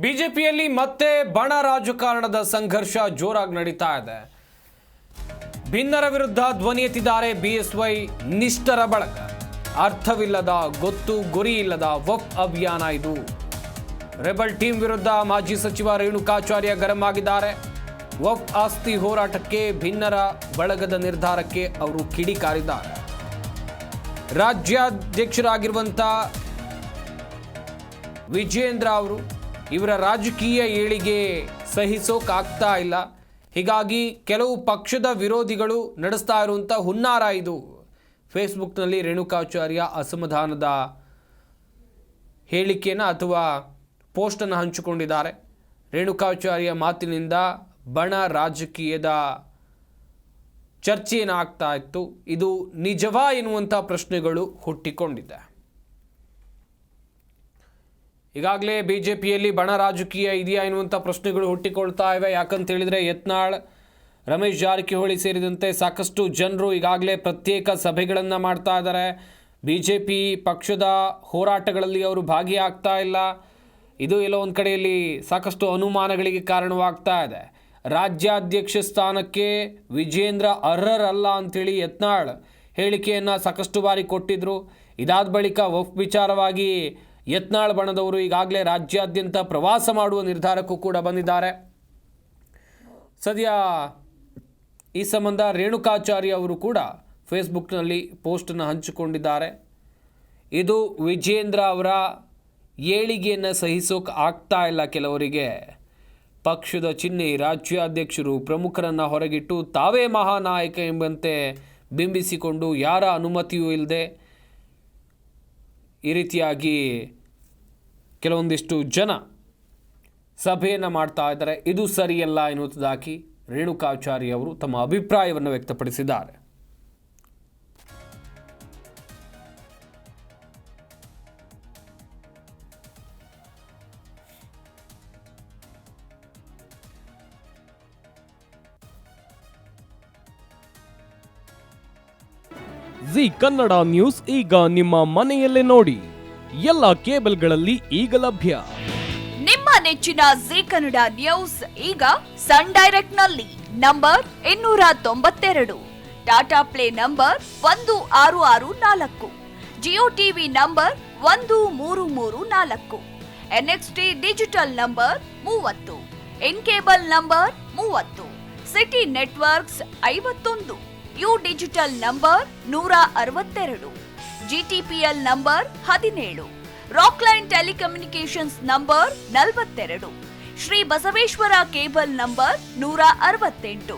ಬಿಜೆಪಿಯಲ್ಲಿ ಮತ್ತೆ ಬಣ ರಾಜಕಾರಣದ ಸಂಘರ್ಷ ಜೋರಾಗಿ ನಡೀತಾ ಇದೆ. ಭಿನ್ನರ ವಿರುದ್ಧ ಧ್ವನಿ ಎತ್ತಿದ್ದಾರೆ ಬಿಎಸ್ವೈ ನಿಷ್ಠರ ಬಳಗ. ಅರ್ಥವಿಲ್ಲದ ಗೊತ್ತು ಗುರಿ ಇಲ್ಲದ ವಫ್ ಅಭಿಯಾನ ಇದು. ರೆಬಲ್ ಟೀಮ್ ವಿರುದ್ಧ ಮಾಜಿ ಸಚಿವ ರೇಣುಕಾಚಾರ್ಯ ಗರಂ ಆಗಿದ್ದಾರೆ. ವಫ್ ಆಸ್ತಿ ಹೋರಾಟಕ್ಕೆ ಭಿನ್ನರ ಬಳಗದ ನಿರ್ಧಾರಕ್ಕೆ ಅವರು ಕಿಡಿಕಾರಿದ್ದಾರೆ. ರಾಜ್ಯಾಧ್ಯಕ್ಷರಾಗಿರುವಂಥ ವಿಜೇಂದ್ರ ಅವರು ಇವರ ರಾಜಕೀಯ ಏಳಿಗೆ ಸಹಿಸೋಕಾಗ್ತಾ ಇಲ್ಲ. ಹೀಗಾಗಿ ಕೆಲವು ಪಕ್ಷದ ವಿರೋಧಿಗಳು ನಡೆಸ್ತಾ ಇರುವಂಥ ಹುನ್ನಾರ ಇದು. ಫೇಸ್ಬುಕ್ನಲ್ಲಿ ರೇಣುಕಾಚಾರ್ಯ ಅಸಮಾಧಾನದ ಹೇಳಿಕೆಯನ್ನು ಅಥವಾ ಪೋಸ್ಟನ್ನು ಹಂಚಿಕೊಂಡಿದ್ದಾರೆ. ರೇಣುಕಾಚಾರ್ಯ ಮಾತಿನಿಂದ ಬಣ ರಾಜಕೀಯದ ಚರ್ಚೆ ಏನಾಗ್ತಾ ಇತ್ತು, ಇದು ನಿಜವಾ ಎನ್ನುವಂಥ ಪ್ರಶ್ನೆಗಳು ಹುಟ್ಟಿಕೊಂಡಿದೆ. ಈಗಾಗಲೇ ಬಿಜೆಪಿಯಲ್ಲಿ ಬಣ ರಾಜಕೀಯ ಇದೆಯಾ ಎನ್ನುವಂಥ ಪ್ರಶ್ನೆಗಳು ಹುಟ್ಟಿಕೊಳ್ತಾ ಇವೆ. ಯಾಕಂತ ಹೇಳಿದರೆ ಯತ್ನಾಳ್, ರಮೇಶ್ ಜಾರಕಿಹೊಳಿ ಸೇರಿದಂತೆ ಸಾಕಷ್ಟು ಜನರು ಈಗಾಗಲೇ ಪ್ರತ್ಯೇಕ ಸಭೆಗಳನ್ನು ಮಾಡ್ತಾ ಇದ್ದಾರೆ. ಬಿಜೆಪಿ ಪಕ್ಷದ ಹೋರಾಟಗಳಲ್ಲಿ ಅವರು ಭಾಗಿಯಾಗ್ತಾ ಇಲ್ಲ. ಇದು ಎಲ್ಲೋ ಒಂದು ಕಡೆಯಲ್ಲಿ ಸಾಕಷ್ಟು ಅನುಮಾನಗಳಿಗೆ ಕಾರಣವಾಗ್ತಾ ಇದೆ. ರಾಜ್ಯಾಧ್ಯಕ್ಷ ಸ್ಥಾನಕ್ಕೆ ವಿಜೇಂದ್ರ ಅರ್ಹರಲ್ಲ ಅಂಥೇಳಿ ಯತ್ನಾಳ್ ಹೇಳಿಕೆಯನ್ನು ಸಾಕಷ್ಟು ಬಾರಿ ಕೊಟ್ಟಿದ್ದರು. ಇದಾದ ಬಳಿಕ ವಫ್ ವಿಚಾರವಾಗಿ ಯತ್ನಾಳ್ ಬಣದವರು ಈಗಾಗಲೇ ರಾಜ್ಯಾದ್ಯಂತ ಪ್ರವಾಸ ಮಾಡುವ ನಿರ್ಧಾರಕ್ಕೂ ಕೂಡ ಬಂದಿದ್ದಾರೆ. ಸದ್ಯ ಈ ಸಂಬಂಧ ರೇಣುಕಾಚಾರ್ಯ ಅವರು ಕೂಡ ಫೇಸ್ಬುಕ್ನಲ್ಲಿ ಪೋಸ್ಟನ್ನು ಹಂಚಿಕೊಂಡಿದ್ದಾರೆ. ಇದು ವಿಜೇಂದ್ರ ಅವರ ಏಳಿಗೆಯನ್ನು ಸಹಿಸೋಕೆ ಆಗ್ತಾ ಇಲ್ಲ. ಕೆಲವರಿಗೆ ಪಕ್ಷದ ಚಿಹ್ನೆ ರಾಜ್ಯಾಧ್ಯಕ್ಷರು ಪ್ರಮುಖರನ್ನು ಹೊರಗಿಟ್ಟು ತಾವೇ ಮಹಾನಾಯಕ ಎಂಬಂತೆ ಬಿಂಬಿಸಿಕೊಂಡು ಯಾರ ಅನುಮತಿಯೂ ಇಲ್ಲದೆ ಈ ರೀತಿಯಾಗಿ ಕೆಲವೊಂದಿಷ್ಟು ಜನ ಸಭೆಯನ್ನು ಮಾಡ್ತಾ ಇದ್ದಾರೆ. ಇದು ಸರಿಯಲ್ಲ ಎನ್ನುವುದಾಗಿ ರೇಣುಕಾಚಾರ್ಯ ಅವರು ತಮ್ಮ ಅಭಿಪ್ರಾಯವನ್ನು ವ್ಯಕ್ತಪಡಿಸಿದ್ದಾರೆ. ಜಿ ಕನ್ನಡ ನ್ಯೂಸ್ ಈಗ ನಿಮ್ಮ ಮನೆಯಲ್ಲೇ ನೋಡಿ. ಎಲ್ಲ ಕೇಬಲ್ಗಳಲ್ಲಿ ಈಗ ಲಭ್ಯ. ನಿಮ್ಮ ನೆಚ್ಚಿನ ಜಿ ಕನ್ನಡ ನ್ಯೂಸ್ ಈಗ ಸನ್ ಡೈರೆಕ್ಟ್ ನಲ್ಲಿ number 292, Tata play number 1664, Jio TV number 1334, NXT digital number 30, in cable number 30, city networks 51, U digital number 162, GTPL number 17, Rockline telecommunications number 42, Shri Basaveshwara cable number 168,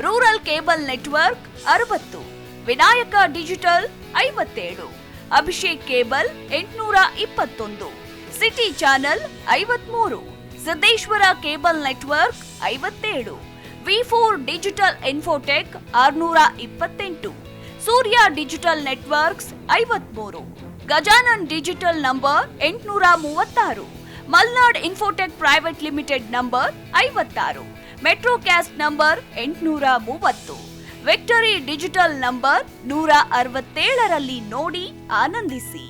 rural cable network 60, Vinayaka digital 57, Abhishek cable 821, city channel 53, Siddeshwara cable network 57, V4 digital Infotech 628, Surya digital networks 53, Gajanan digital number 836, Malnad infotech private limited number 56, Metrocast number 830, victory digital number 167ರಲ್ಲಿ ನೋಡಿ ಆನಂದಿಸಿ.